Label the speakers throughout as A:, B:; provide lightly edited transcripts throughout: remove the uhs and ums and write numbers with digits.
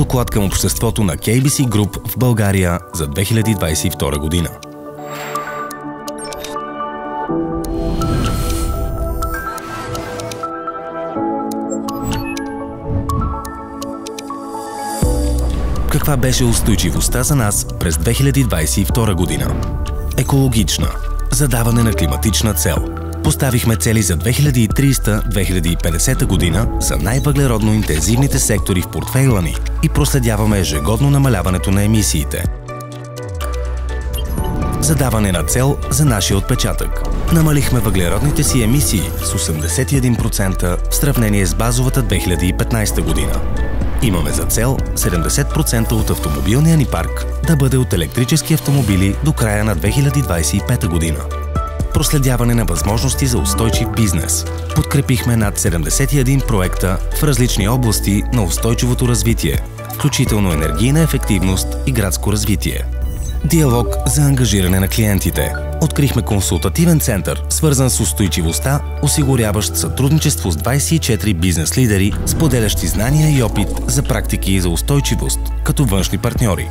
A: Доклад към обществото на KBC Group в България за 2022 година. Каква беше устойчивостта за нас през 2022 година? Екологична. Задаване на климатична цел. Поставихме цели за 2300-2050 година за най-въглеродно интензивните сектори в портфейла ни и проследяваме ежегодно намаляването на емисиите. Задаване на цел за нашия отпечатък. Намалихме въглеродните си емисии с 81% в сравнение с базовата 2015 година. Имаме за цел 70% от автомобилния ни парк да бъде от електрически автомобили до края на 2025 година. Проследяване на възможности за устойчив бизнес. Подкрепихме над 71 проекта в различни области на устойчивото развитие, включително енергийна ефективност и градско развитие. Диалог за ангажиране на клиентите. Открихме консултативен център, свързан с устойчивостта, осигуряващ сътрудничество с 24 бизнес лидери, споделящи знания и опит за практики за устойчивост, като външни партньори.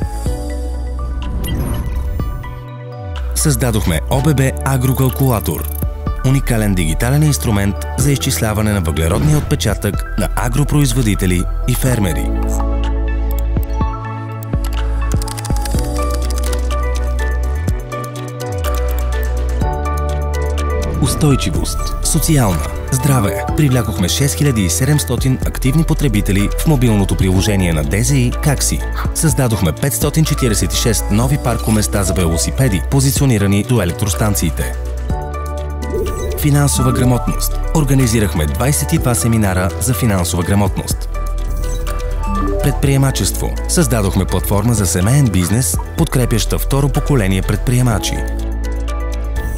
A: Създадохме ОББ Агрокалкулатор – уникален дигитален инструмент за изчисляване на въглеродния отпечатък на агропроизводители и фермери. Устойчивост, социална, здраве. Привлякохме 6700 активни потребители в мобилното приложение на ДЗИ Какси. Създадохме 546 нови паркоместа за велосипеди, позиционирани до електростанциите. Финансова грамотност. Организирахме 22 семинара за финансова грамотност. Предприемачество. Създадохме платформа за семейен бизнес, подкрепяща второ поколение предприемачи.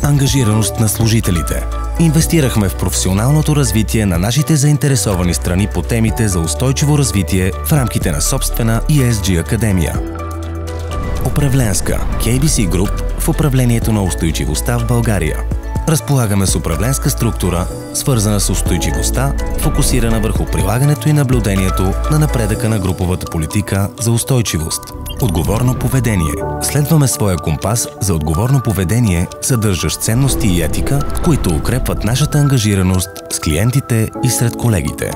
A: Ангажираност на служителите. Инвестирахме в професионалното развитие на нашите заинтересовани страни по темите за устойчиво развитие в рамките на собствена ESG академия. Управленска. KBC Group в управлението на устойчивостта в България. Разполагаме с управленска структура, свързана с устойчивостта, фокусирана върху прилагането и наблюдението на напредъка на груповата политика за устойчивост. Отговорно поведение. Следваме своя компас за отговорно поведение, съдържащ ценности и етика, които укрепват нашата ангажираност с клиентите и сред колегите.